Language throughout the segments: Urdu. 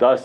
10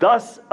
10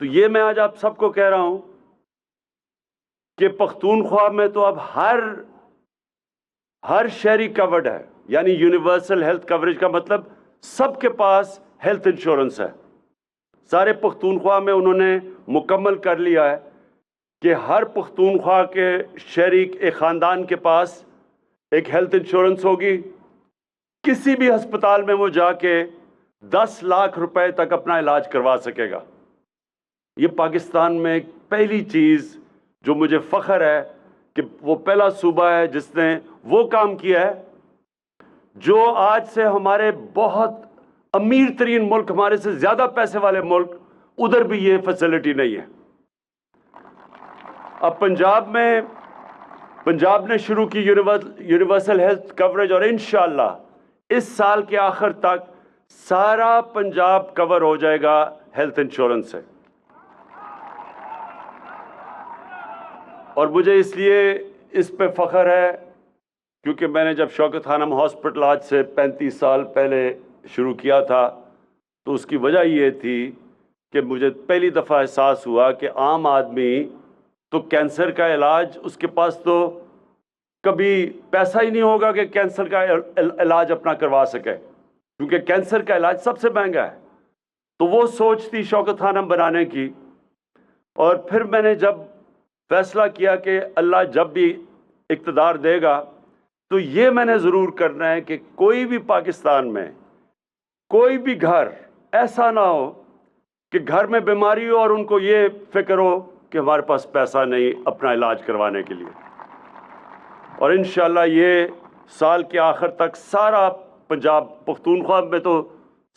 تو یہ میں آج آپ سب کو کہہ رہا ہوں کہ پختونخوا میں تو اب ہر شہری کورڈ ہے، یعنی یونیورسل ہیلتھ کوریج کا مطلب سب کے پاس ہیلتھ انشورنس ہے۔ سارے پختونخوا میں انہوں نے مکمل کر لیا ہے کہ ہر پختونخوا کے شہری ایک خاندان کے پاس ایک ہیلتھ انشورنس ہوگی۔ کسی بھی ہسپتال میں وہ جا کے 10 لاکھ روپے تک اپنا علاج کروا سکے گا۔ یہ پاکستان میں پہلی چیز جو مجھے فخر ہے کہ وہ پہلا صوبہ ہے جس نے وہ کام کیا ہے، جو آج سے ہمارے بہت امیر ترین ملک، ہمارے سے زیادہ پیسے والے ملک، ادھر بھی یہ فیسلٹی نہیں ہے۔ اب پنجاب نے شروع کی یونیورسل ہیلتھ کوریج، اور انشاءاللہ اس سال کے آخر تک سارا پنجاب کور ہو جائے گا ہیلتھ انشورنس سے۔ اور مجھے اس لیے اس پہ فخر ہے کیونکہ میں نے جب شوکت خانم ہاسپٹل آج سے 35 سال پہلے شروع کیا تھا تو اس کی وجہ یہ تھی کہ مجھے پہلی دفعہ احساس ہوا کہ عام آدمی تو کینسر کا علاج، اس کے پاس تو کبھی پیسہ ہی نہیں ہوگا کہ کینسر کا علاج اپنا کروا سکے، کیونکہ کینسر کا علاج سب سے مہنگا ہے۔ تو وہ سوچ تھی شوکت خانم بنانے کی، اور پھر میں نے جب فیصلہ کیا کہ اللہ جب بھی اقتدار دے گا تو یہ میں نے ضرور کرنا ہے کہ کوئی بھی پاکستان میں کوئی بھی گھر ایسا نہ ہو کہ گھر میں بیماری ہو اور ان کو یہ فکر ہو کہ ہمارے پاس پیسہ نہیں اپنا علاج کروانے کے لیے۔ اور انشاءاللہ یہ سال کے آخر تک سارا پنجاب، پختونخوا میں تو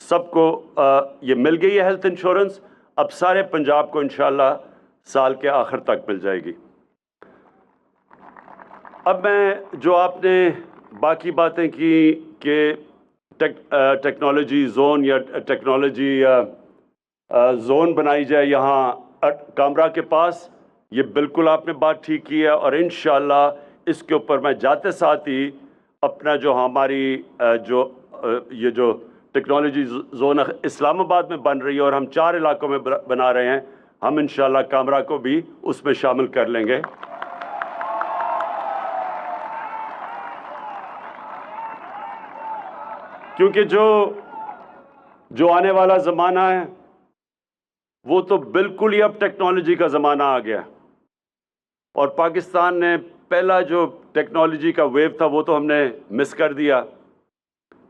سب کو یہ مل گئی ہے ہیلتھ انشورنس، اب سارے پنجاب کو انشاءاللہ سال کے آخر تک مل جائے گی۔ اب میں جو آپ نے باقی باتیں کی کہ ٹیکنالوجی زون یا ٹیکنالوجی زون بنائی جائے یہاں کامرا کے پاس، یہ بالکل آپ نے بات ٹھیک کی ہے، اور انشاءاللہ اس کے اوپر میں جاتے ساتھ ہی اپنا جو ہماری یہ جو ٹیکنالوجی زون اسلام آباد میں بن رہی ہے اور ہم 4 علاقوں میں بنا رہے ہیں، ہم انشاءاللہ کامرا کو بھی اس میں شامل کر لیں گے۔ کیونکہ جو آنے والا زمانہ ہے وہ تو بالکل ہی اب ٹیکنالوجی کا زمانہ آ گیا، اور پاکستان نے پہلا جو ٹیکنالوجی کا ویو تھا وہ تو ہم نے مس کر دیا،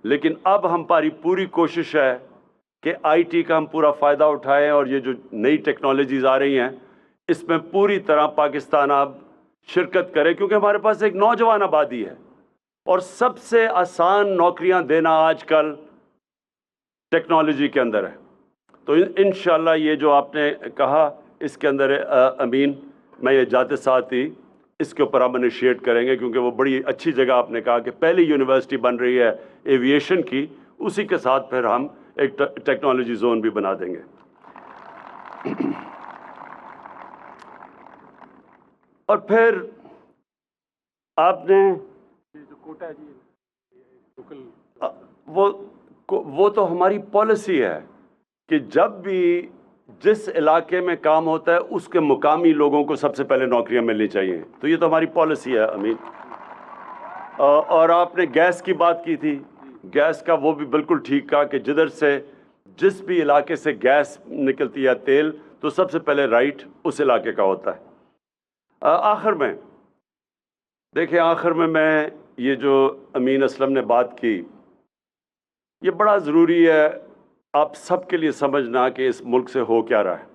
لیکن اب ہماری پوری کوشش ہے کہ آئی ٹی کا ہم پورا فائدہ اٹھائیں، اور یہ جو نئی ٹیکنالوجیز آ رہی ہیں اس میں پوری طرح پاکستان اب شرکت کرے، کیونکہ ہمارے پاس ایک نوجوان آبادی ہے، اور سب سے آسان نوکریاں دینا آج کل ٹیکنالوجی کے اندر ہے۔ تو انشاءاللہ یہ جو آپ نے کہا اس کے اندر امین، میں یہ جاتے ساتھ ہی اس کے اوپر ہم انیشیٹ کریں گے، کیونکہ وہ بڑی اچھی جگہ آپ نے کہا کہ پہلی یونیورسٹی بن رہی ہے ایویشن کی، اسی کے ساتھ پھر ہم ایک ٹیکنالوجی زون بھی بنا دیں گے۔ اور پھر آپ نے وہ تو ہماری پالیسی ہے کہ جب بھی جس علاقے میں کام ہوتا ہے اس کے مقامی لوگوں کو سب سے پہلے نوکریاں ملنی چاہیے، تو یہ تو ہماری پالیسی ہے امین۔ اور آپ نے گیس کی بات کی تھی، گیس کا وہ بھی بالکل ٹھیک کہا کہ جس بھی علاقے سے گیس نکلتی ہے تیل، تو سب سے پہلے رائٹ اس علاقے کا ہوتا ہے۔ آخر میں دیکھیں، میں یہ جو امین اسلم نے بات کی، یہ بڑا ضروری ہے آپ سب کے لیے سمجھنا کہ اس ملک سے ہو کیا رہا ہے۔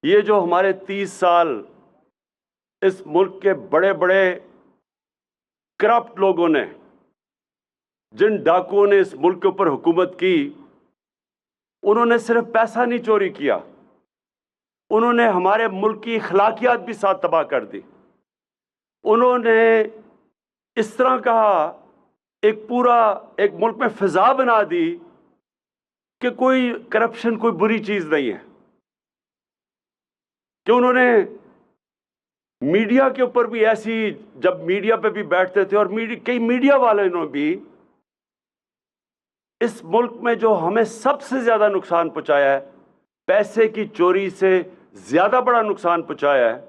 یہ جو ہمارے 30 سال اس ملک کے بڑے بڑے کرپٹ لوگوں نے، جن ڈاکوؤں نے اس ملک کے اوپر حکومت کی، انہوں نے صرف پیسہ نہیں چوری کیا، انہوں نے ہمارے ملک کی اخلاقیات بھی ساتھ تباہ کر دی۔ انہوں نے اس طرح کہا، ایک ملک میں فضا بنا دی کہ کوئی کرپشن کوئی بری چیز نہیں ہے، کہ انہوں نے میڈیا کے اوپر بھی ایسی، جب میڈیا پہ بھی بیٹھتے تھے، اور کئی میڈیا والے نے بھی اس ملک میں جو ہمیں سب سے زیادہ نقصان پہنچایا ہے پیسے کی چوری سے زیادہ بڑا نقصان پہنچایا ہے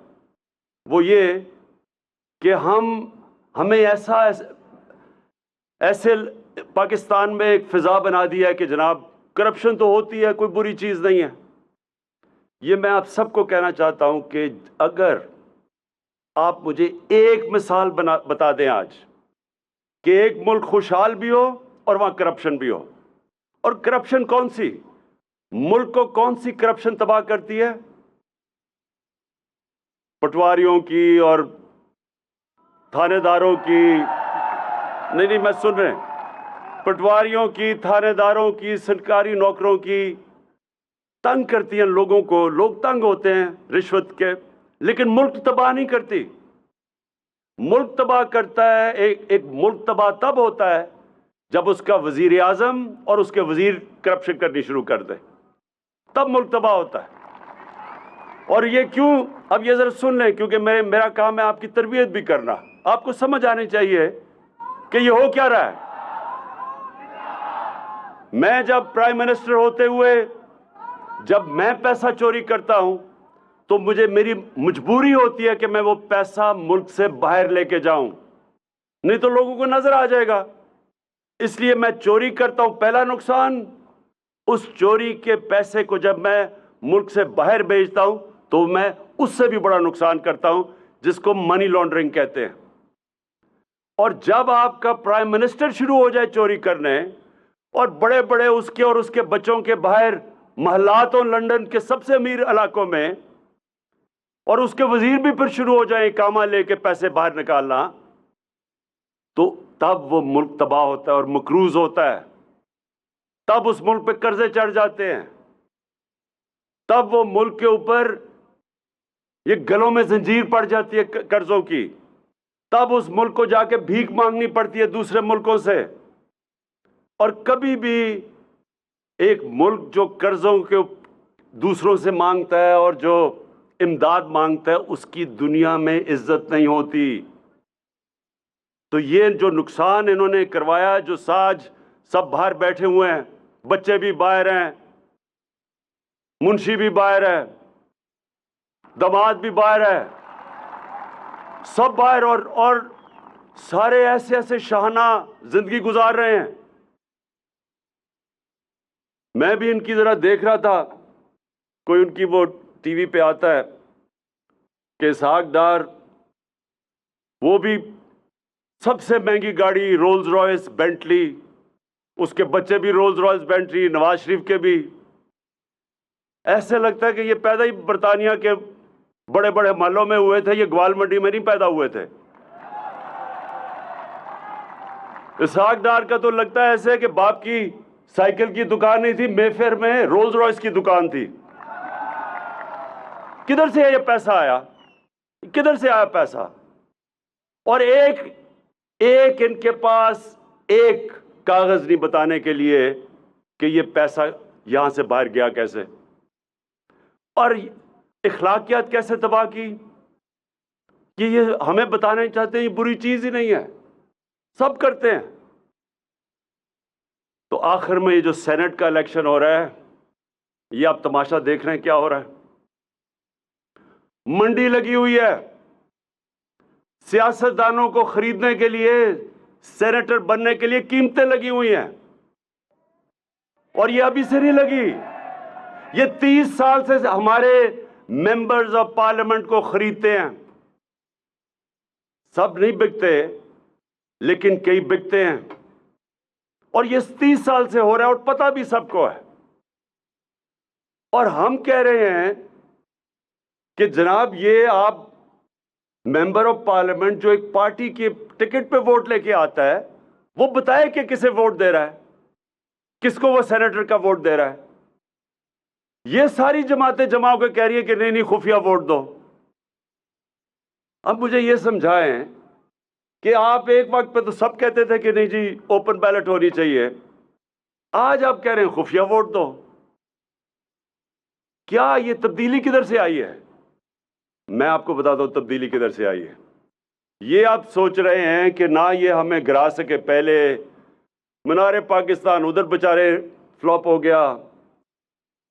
وہ یہ کہ ہمیں ایسے پاکستان میں ایک فضا بنا دیا ہے کہ جناب کرپشن تو ہوتی ہے، کوئی بری چیز نہیں ہے۔ یہ میں آپ سب کو کہنا چاہتا ہوں کہ اگر آپ مجھے ایک مثال بتا دیں آج کہ ایک ملک خوشحال بھی ہو اور وہاں کرپشن بھی ہو، اور کرپشن کون سی، ملک کو کون سی کرپشن تباہ کرتی ہے؟ پٹواریوں کی اور تھانے داروں کی، نہیں میں سن رہے ہیں، پٹواریوں کی، تھانے داروں کی، سرکاری نوکروں کی، تنگ کرتی ہیں لوگوں کو، لوگ تنگ ہوتے ہیں رشوت کے، لیکن ملک تباہ نہیں کرتی۔ ملک تباہ کرتا ہے، ایک ملک تباہ تب ہوتا ہے جب اس کا وزیر اعظم اور اس کے وزیر کرپشن کرنی شروع کر دے، تب ملک تباہ ہوتا ہے۔ اور یہ کیوں؟ اب یہ ذرا سن لیں، کیونکہ میرا کام ہے آپ کی تربیت بھی کرنا، آپ کو سمجھ آنی چاہیے کہ یہ ہو کیا رہا ہے۔ میں جب پرائم منسٹر ہوتے ہوئے جب میں پیسہ چوری کرتا ہوں تو میری مجبوری ہوتی ہے کہ میں وہ پیسہ ملک سے باہر لے کے جاؤں، نہیں تو لوگوں کو نظر آ جائے گا۔ اس لیے میں چوری کرتا ہوں، پہلا نقصان، اس چوری کے پیسے کو جب میں ملک سے باہر بھیجتا ہوں تو میں اس سے بھی بڑا نقصان کرتا ہوں، جس کو منی لانڈرنگ کہتے ہیں۔ اور جب آپ کا پرائم منسٹر شروع ہو جائے چوری کرنے، اور بڑے بڑے اس کے اور اس کے بچوں کے باہر محلاتوں، لندن کے سب سے امیر علاقوں میں، اور اس کے وزیر بھی پھر شروع ہو جائیں اقامہ لے کے پیسے باہر نکالنا، تو تب وہ ملک تباہ ہوتا ہے اور مقروض ہوتا ہے، تب اس ملک پہ قرضے چڑھ جاتے ہیں، تب وہ ملک کے اوپر یہ گلوں میں زنجیر پڑ جاتی ہے قرضوں کی، تب اس ملک کو جا کے بھیک مانگنی پڑتی ہے دوسرے ملکوں سے۔ اور کبھی بھی ایک ملک جو قرضوں کے دوسروں سے مانگتا ہے اور جو امداد مانگتا ہے، اس کی دنیا میں عزت نہیں ہوتی۔ تو یہ جو نقصان انہوں نے کروایا، جو ساج سب باہر بیٹھے ہوئے ہیں، بچے بھی باہر ہیں، منشی بھی باہر ہے، داماد بھی باہر ہے، سب باہر، اور سارے ایسے شاہانہ زندگی گزار رہے ہیں۔ میں بھی ان کی ذرا دیکھ رہا تھا، کوئی ان کی وہ ٹی وی پہ آتا ہے کہ اسحاق ڈار، وہ بھی سب سے مہنگی گاڑی رولز رائس بینٹلی، اس کے بچے بھی Rolls Royce Bentley, Nawaz Sharif کے بھی۔ ایسے لگتا ہے کہ یہ پیدا ہی برطانیہ کے بڑے بڑے محلوں میں ہوئے تھے، یہ گوال منڈی میں نہیں پیدا ہوئے تھے۔ اسحاق ڈار کا تو لگتا ہے ایسے کہ باپ کی سائیکل کی دکان نہیں تھی، مے فیئر میں رولز رائس کی دکان تھی۔ کدھر سے یہ پیسہ آیا؟ کدھر سے آیا پیسہ؟ اور ایک ان کے پاس ایک کاغذ نہیں بتانے کے لیے کہ یہ پیسہ یہاں سے باہر گیا کیسے، اور اخلاقیات کیسے تباہ کی، کہ یہ ہمیں بتانا چاہتے ہیں یہ بری چیز ہی نہیں ہے، سب کرتے ہیں۔ تو آخر میں یہ جو سینٹ کا الیکشن ہو رہا ہے، یہ آپ تماشا دیکھ رہے ہیں کیا ہو رہا ہے۔ منڈی لگی ہوئی ہے، سیاستدانوں کو خریدنے کے لیے، سینیٹر بننے کے لیے قیمتیں لگی ہوئی ہیں، اور یہ ابھی سے نہیں لگی، یہ 30 سال سے ہمارے ممبرز آف پارلیمنٹ کو خریدتے ہیں۔ سب نہیں بکتے لیکن کئی بکتے ہیں، اور یہ 30 سال سے ہو رہا ہے، اور پتہ بھی سب کو ہے۔ اور ہم کہہ رہے ہیں کہ جناب یہ آپ ممبر آف پارلیمنٹ جو ایک پارٹی کے ٹکٹ پہ ووٹ لے کے آتا ہے، وہ بتائے کہ کسے ووٹ دے رہا ہے، کس کو وہ سینیٹر کا ووٹ دے رہا ہے۔ یہ ساری جماعتیں جمع ہو کے کہہ رہی ہے کہ نہیں خفیہ ووٹ دو۔ اب مجھے یہ سمجھائیں کہ آپ ایک وقت پہ تو سب کہتے تھے کہ نہیں جی اوپن بیلٹ ہونی چاہیے، آج آپ کہہ رہے ہیں خفیہ ووٹ دو۔ کیا یہ تبدیلی کدھر سے آئی ہے؟ میں آپ کو بتاتا ہوں تبدیلی کدھر سے آئی ہے۔ یہ آپ سوچ رہے ہیں کہ نہ یہ ہمیں گرا سکے، پہلے مینار پاکستان ادھر بچارے فلاپ ہو گیا،